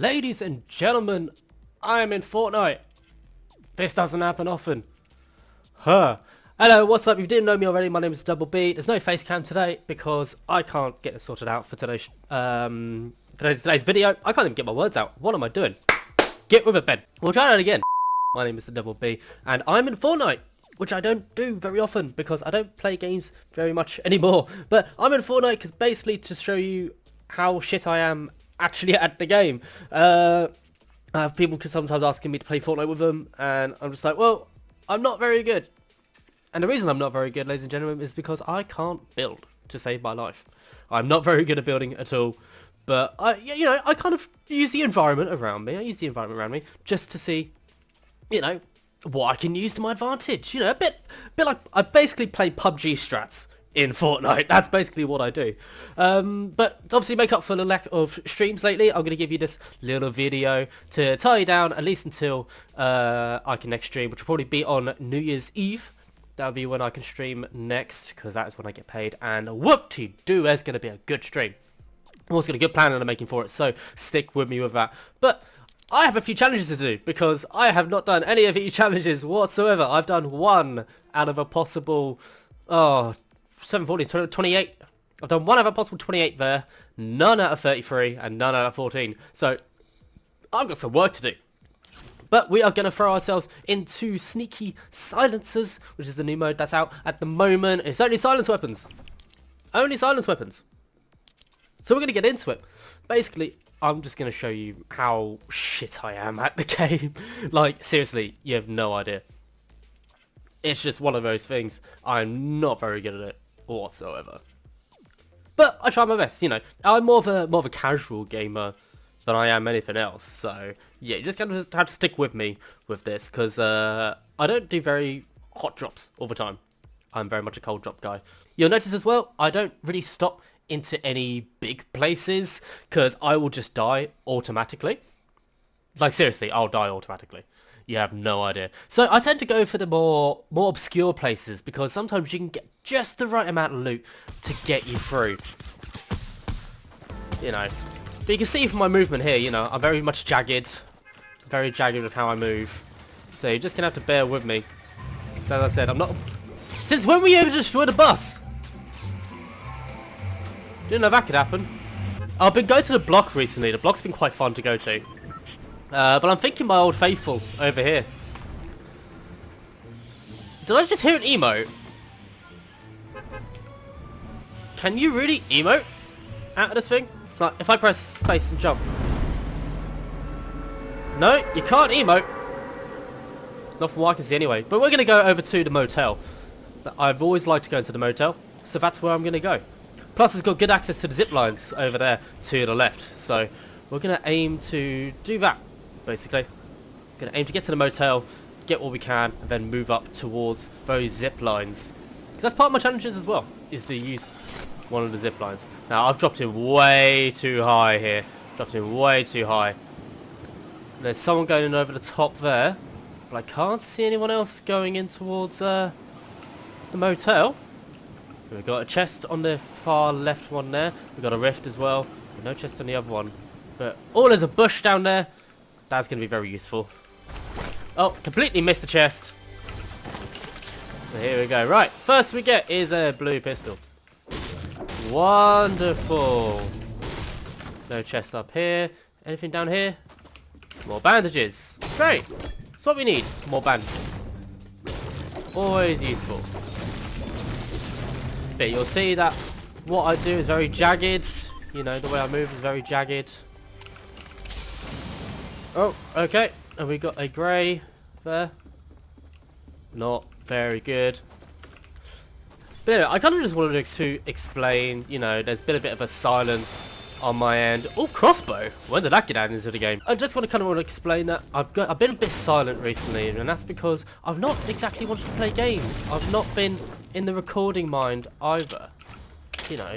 Ladies and gentlemen, I am in Fortnite. This doesn't happen often. Hello, what's up? If you didn't know me already, my name is Double B. There's no face cam today because I can't get it sorted out for today's video. I can't even get my words out. What am I doing? Get with it, Ben. We'll try that again. My name is Double B, and I'm in Fortnite, which I don't do very often because I don't play games very much anymore. But I'm in Fortnite because basically to show you how shit I am actually at the game. I have people sometimes asking me to play Fortnite with them, and I'm just like, well, I'm not very good. And the reason I'm not very good, ladies and gentlemen, is because I can't build to save my life. I'm not very good at building at all. But I kind of use the environment around me. I use the environment around me just to see, what I can use to my advantage. A bit like I basically play PUBG strats in Fortnite. That's basically what I do. But to obviously make up for the lack of streams lately, I'm going to give you this little video to tie you down at least until I can next stream, which will probably be on New Year's Eve. That'll be when I can stream next, because that is when I get paid. And whoop-de-doo, there's going to be a good stream. I've also got a good plan that I'm making for it, so stick with me with that. But I have a few challenges to do, because I have not done any of these challenges whatsoever. I've done one out of a possible, 740, 28. I've done one out of a possible 28 there, none out of 33, and none out of 14. So I've got some work to do. But we are going to throw ourselves into Sneaky Silencers, which is the new mode that's out at the moment. It's only silence weapons. Only silence weapons. So we're going to get into it. Basically, I'm just going to show you how shit I am at the game. Like, seriously, you have no idea. It's just one of those things. I'm not very good at it whatsoever. But I try my best, I'm more of a casual gamer than I am anything else. So, yeah, you just kind of have to stick with me with this, because I don't do very hot drops all the time. I'm very much a cold drop guy. You'll notice as well, I don't really stop into any big places, because I will just die automatically. Like, seriously, I'll die automatically. You have no idea. So I tend to go for the more obscure places, because sometimes you can get just the right amount of loot to get you through. But you can see from my movement here, I'm very much jagged. Very jagged with how I move. So you're just going to have to bear with me. So as I said, I'm not... Since when were you able to destroy the bus? Didn't know that could happen. I've been going to the block recently. The block's been quite fun to go to. But I'm thinking my old faithful over here. Did I just hear an emote? Can you really emote out of this thing? It's like if I press space and jump. No, you can't emote. Not from what I can see anyway. But we're going to go over to the motel. I've always liked to go into the motel, so that's where I'm going to go. Plus it's got good access to the zip lines over there to the left. So we're going to aim to do that, basically. Going to aim to get to the motel, get what we can, and then move up towards those zip lines. Because that's part of my challenges as well, is to use one of the zip lines. Now I've dropped him way too high here. Dropped him way too high. There's someone going in over the top there, but I can't see anyone else going in towards the motel. We've got a chest on the far left one there. We've got a rift as well. No chest on the other one. But there's a bush down there. That's going to be very useful. Oh, completely missed the chest. So here we go. Right, first we get is a blue pistol. Wonderful. No chest up here. Anything down here? More bandages. Great. That's what we need. More bandages. Always useful. But you'll see that what I do is very jagged. The way I move is very jagged. Oh, okay. And we got a grey there. Not very good. But anyway, I kind of just wanted to explain, there's been a bit of a silence on my end. Oh, crossbow! When did that get added into the game? I just want to explain that I've been a bit silent recently, and that's because I've not exactly wanted to play games. I've not been in the recording mind either.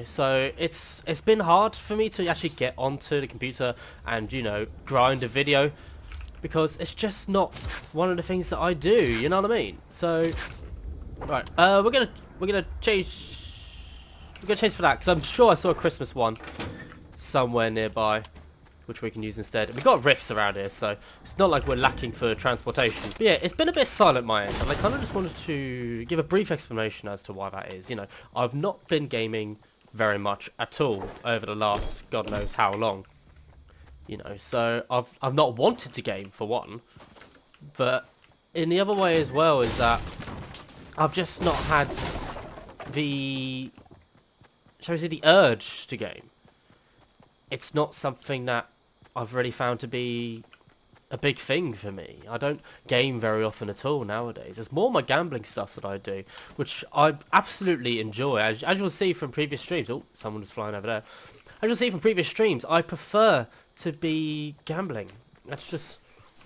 So it's been hard for me to actually get onto the computer and, grind a video, because it's just not one of the things that I do, you know what I mean? So, right, we're gonna change for that, because I'm sure I saw a Christmas one somewhere nearby. which we can use instead. We've got rifts around here, so it's not like we're lacking for transportation. But yeah, it's been a bit silent my end, and I kind of just wanted to give a brief explanation as to why that is. You know, I've not been gaming very much at all over the last God knows how long. You know, so I've not wanted to game for one, but in the other way as well is that I've just not had the, shall we say, the urge to game. It's not something that I've really found to be a big thing for me. I don't game very often at all nowadays. It's more my gambling stuff that I do, which I absolutely enjoy. As you'll see from previous streams. Oh, someone is flying over there. As you'll see from previous streams, I prefer to be gambling. That's just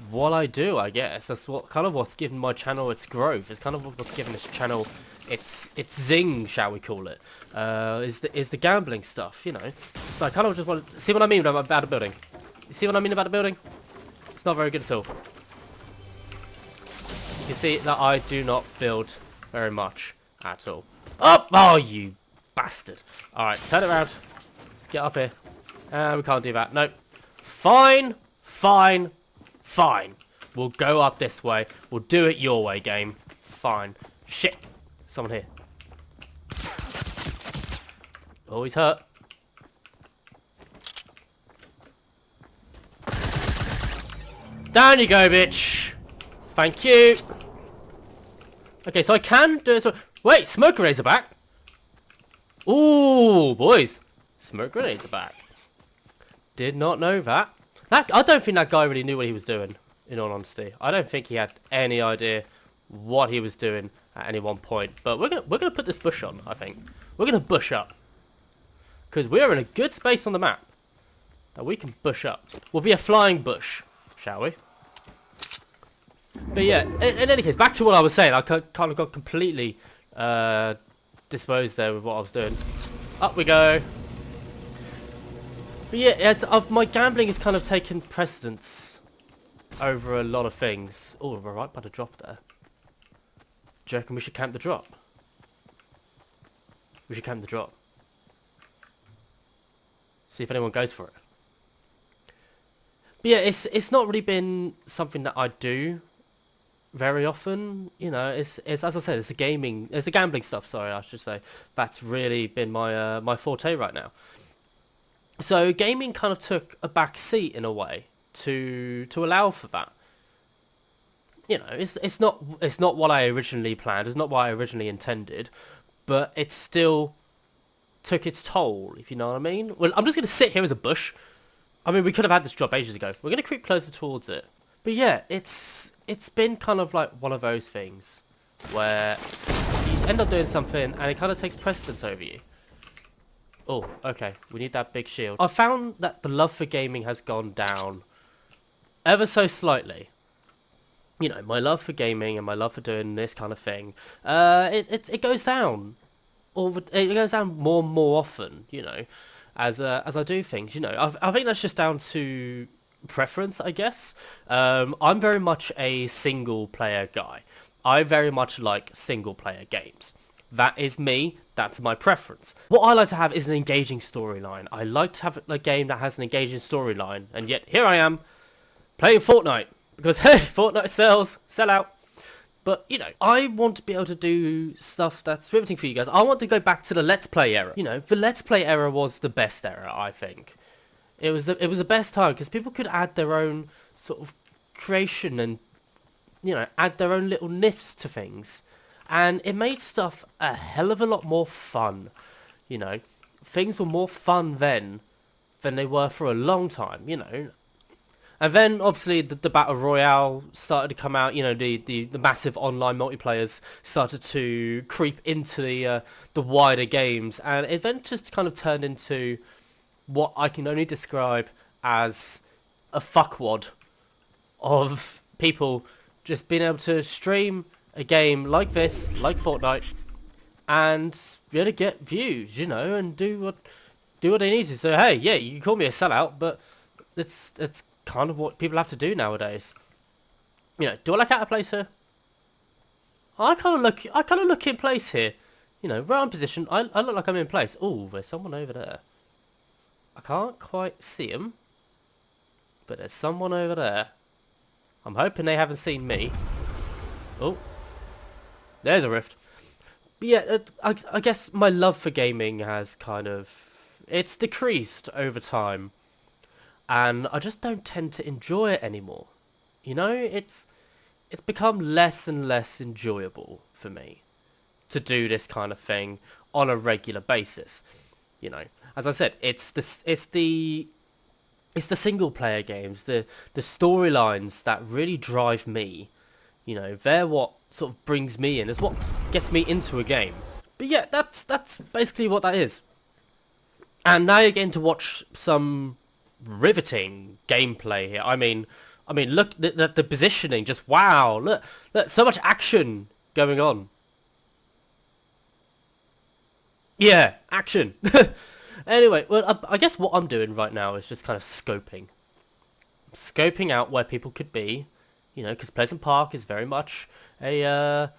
what I do, I guess. That's what's given my channel its growth. It's kind of what's given this channel its zing, shall we call it? Is the gambling stuff, you know. So I kind of just want to see what I mean about a building. You see what I mean about a building? It's not very good at all. You see that I do not build very much at all. Oh, you bastard! All right, turn it around. Let's get up here. We can't do that. Nope. Fine. We'll go up this way. We'll do it your way, game. Fine. Shit. Someone here. Oh, he's hurt. Down you go, bitch. Thank you. Okay, so I can do it. Wait, smoke grenades are back. Ooh, boys. Smoke grenades are back. Did not know that. I don't think that guy really knew what he was doing, in all honesty. I don't think he had any idea what he was doing at any one point. But we're gonna put this bush on, I think. We're gonna bush up. Because we're in a good space on the map that we can bush up. We'll be a flying bush, shall we? But yeah, in any case, back to what I was saying. I kind of got completely disposed there with what I was doing. Up we go. But yeah, my gambling has kind of taken precedence over a lot of things. Oh, we're right by the drop there. Do you reckon we should camp the drop? We should camp the drop. See if anyone goes for it. But yeah, it's not really been something that I do very often. You know, it's as I said, it's the gambling stuff. Sorry, I should say. That's really been my my forte right now. So gaming kind of took a back seat in a way to allow for that. You know, it's not what I originally planned. It's not what I originally intended, but it still took its toll. If you know what I mean. Well, I'm just gonna sit here as a bush. I mean, we could have had this drop ages ago. We're gonna creep closer towards it. But yeah, it's been kind of like one of those things where you end up doing something and it kind of takes precedence over you. Oh, okay. We need that big shield. I found that the love for gaming has gone down ever so slightly. You know, my love for gaming and my love for doing this kind of thing, it goes down. It goes down more and more often, you know, as I do things. You know, I think that's just down to preference, I guess. I'm very much a single player guy. I very much like single player games. That is me. That's my preference. What I like to have is an engaging storyline. I like to have a game that has an engaging storyline. And yet, here I am, playing Fortnite. Because, hey, Fortnite sell out. But, you know, I want to be able to do stuff that's riveting for you guys. I want to go back to the Let's Play era. You know, the Let's Play era was the best era, I think. It was the best time, because people could add their own sort of creation and, you know, add their own little nifs to things. And it made stuff a hell of a lot more fun, you know. Things were more fun then than they were for a long time, you know. And then, obviously, the Battle Royale started to come out, you know, the massive online multiplayers started to creep into the wider games. And it then just kind of turned into what I can only describe as a fuckwad of people just being able to stream a game like this, like Fortnite, and be able to get views, you know, and do what they need to. So hey, yeah, you can call me a sellout, but it's kind of what people have to do nowadays. You know, do I look out of place here? I kind of look in place here. You know, right in position. I look like I'm in place. Oh, there's someone over there. I can't quite see him. But there's someone over there. I'm hoping they haven't seen me. Oh. There's a rift. But yeah, I guess my love for gaming has kind of... It's decreased over time. And I just don't tend to enjoy it anymore. You know, it's become less and less enjoyable for me to do this kind of thing on a regular basis. You know, as I said, it's the single player games, the storylines that really drive me. You know, they're what sort of brings me in. It's what gets me into a game. But yeah, that's basically what that is. And now you're getting to watch some riveting gameplay here. I mean, look, the positioning, just wow, look, so much action going on. Yeah, action. Anyway, well, I guess what I'm doing right now is just kind of scoping. Scoping out where people could be, you know, because Pleasant Park is very much a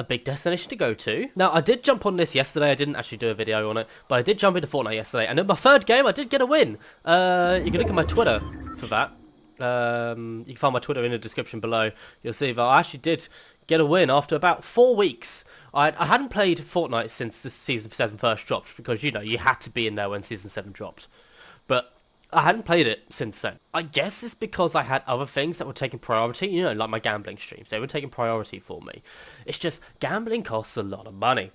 big destination to go to. Now, I did jump on this yesterday. I didn't actually do a video on it, but I did jump into Fortnite yesterday. And in my third game, I did get a win. You can look at my Twitter for that. You can find my Twitter in the description below. You'll see that I actually did get a win after about 4 weeks. I hadn't played Fortnite since the Season 7 first dropped, because, you know, you had to be in there when Season 7 dropped. But I hadn't played it since then. I guess it's because I had other things that were taking priority, you know, like my gambling streams. They were taking priority for me. It's just, gambling costs a lot of money.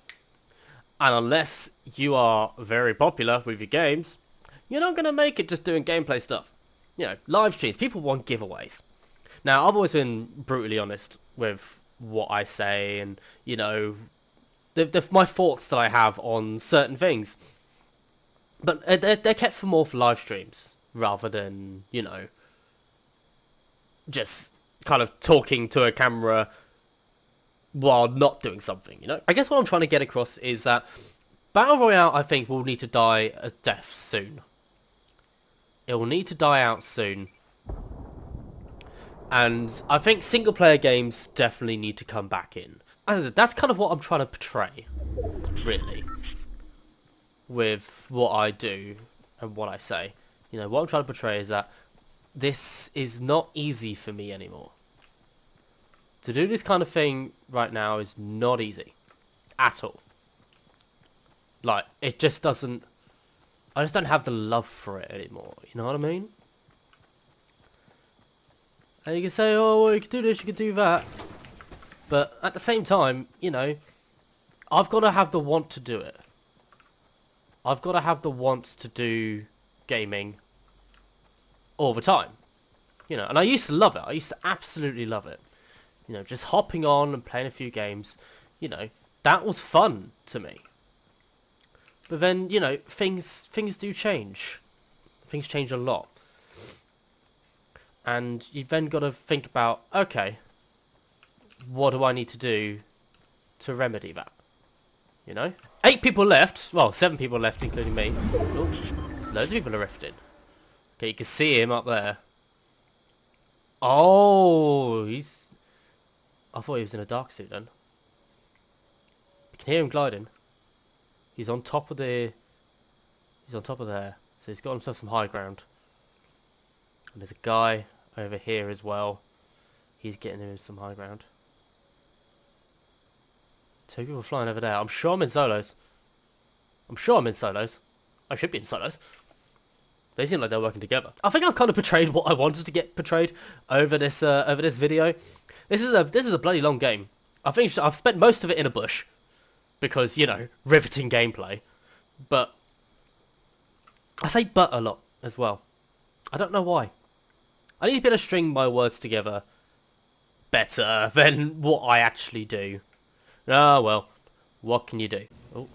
And unless you are very popular with your games, you're not going to make it just doing gameplay stuff. You know, live streams, people want giveaways. Now, I've always been brutally honest with what I say and, you know, my thoughts that I have on certain things. But they're kept for more for live streams rather than, you know, just kind of talking to a camera while not doing something, you know? I guess what I'm trying to get across is that Battle Royale, I think, will need to die a death soon. It will need to die out soon. And I think single player games definitely need to come back in. As I said, that's kind of what I'm trying to portray, really, with what I do and what I say. You know, what I'm trying to portray is that this is not easy for me anymore. To do this kind of thing right now is not easy. At all. Like, it just doesn't... I just don't have the love for it anymore. You know what I mean? And you can say, oh, well, you can do this, you can do that. But at the same time, you know, I've got to have the want to do it. I've got to have the want to do gaming all the time. You know, and I used to love it. I used to absolutely love it. You know, just hopping on and playing a few games. You know, that was fun to me. But then, you know, things do change. Things change a lot. And you've then got to think about, okay, what do I need to do to remedy that? You know? 8 people left. Well, 7 people left, including me. Oh, loads of people are rifting. Okay, you can see him up there. Oh, he's... I thought he was in a dark suit then. You can hear him gliding. He's on top of the... He's on top of there. So he's got himself some high ground. And there's a guy over here as well. He's getting him some high ground. 2 people flying over there. I'm sure I'm in solos. I'm sure I'm in solos. I should be in solos. They seem like they're working together. I think I've kind of portrayed what I wanted to get portrayed over this video. This is a bloody long game. I think I've spent most of it in a bush because, you know, riveting gameplay. But I say "but" a lot as well. I don't know why. I need to be able to string my words together better than what I actually do. Ah, well, what can you do? Oh.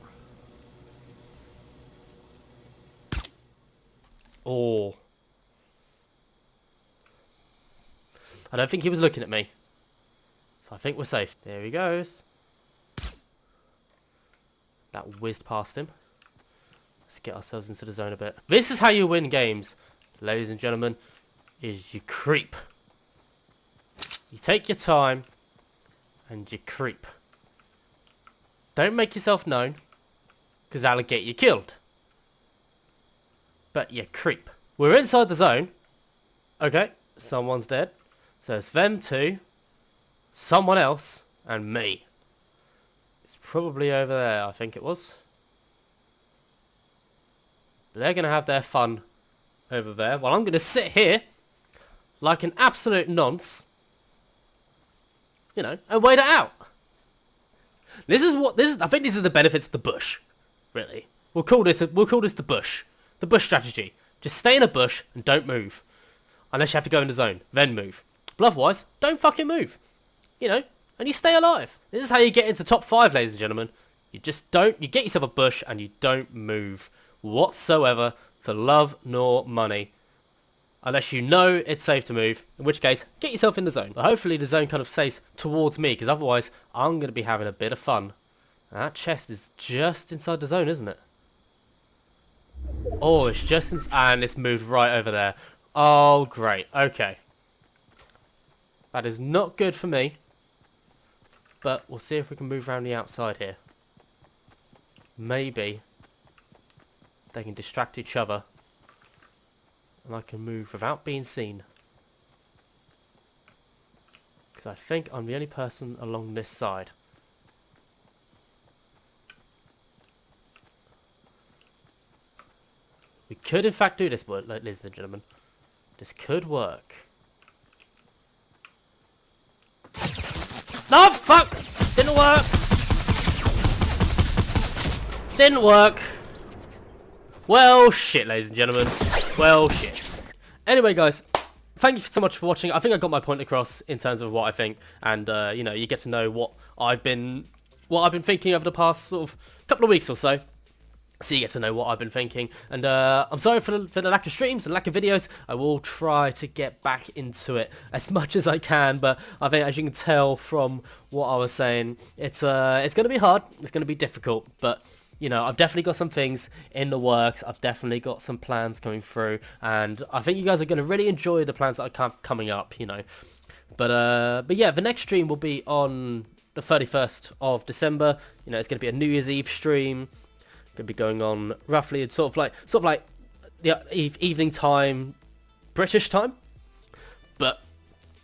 Oh. I don't think he was looking at me. So I think we're safe. There he goes. That whizzed past him. Let's get ourselves into the zone a bit. This is how you win games, ladies and gentlemen, is you creep. You take your time and you creep. Don't make yourself known, because that'll get you killed. But you creep. We're inside the zone. Okay, someone's dead. So it's them two, someone else, and me. It's probably over there, I think it was. But they're going to have their fun over there, while I'm going to sit here like an absolute nonce, you know, and wait it out. I think this is the benefits of the bush, really. We'll call this the bush. The bush strategy. Just stay in a bush and don't move. Unless you have to go in the zone, then move. But otherwise, don't fucking move. You know, and you stay alive. This is how you get into top 5, ladies and gentlemen. You get yourself a bush and you don't move whatsoever for love nor money. Unless you know it's safe to move, in which case, get yourself in the zone. But hopefully the zone kind of stays towards me, because otherwise, I'm going to be having a bit of fun. That chest is just inside the zone, isn't it? Oh, it's just and it's moved right over there. Oh, great. Okay. That is not good for me. But we'll see if we can move around the outside here. Maybe they can distract each other. And I can move without being seen. Because I think I'm the only person along this side. We could in fact do this, ladies and gentlemen. This could work. No, fuck! Didn't work! Didn't work! Well, shit, ladies and gentlemen. Well, shit. Anyway, guys, thank you so much for watching. I think I got my point across in terms of what I think, and you know, you get to know what I've been thinking over the past sort of couple of weeks or so. So you get to know what I've been thinking, and I'm sorry for the lack of streams and lack of videos. I will try to get back into it as much as I can, but I think, as you can tell from what I was saying, it's going to be hard. It's going to be difficult, but you know, I've definitely got some things in the works. I've definitely got some plans coming through, and I think you guys are going to really enjoy the plans that are coming up. You know, but yeah, the next stream will be on the 31st of December. You know, it's going to be a New Year's Eve stream. Going to be going on roughly sort of like the evening time, British time, but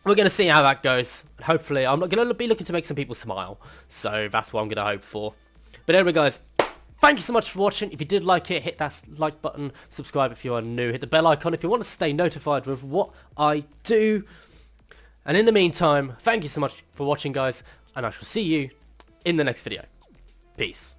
we're going to see how that goes. Hopefully, I'm not going to be looking to make some people smile, so that's what I'm going to hope for. But anyway, guys, thank you so much for watching. If you did like it, hit that like button, subscribe if you are new, hit the bell icon if you want to stay notified with what I do. And in the meantime, thank you so much for watching, guys, and I shall see you in the next video. Peace.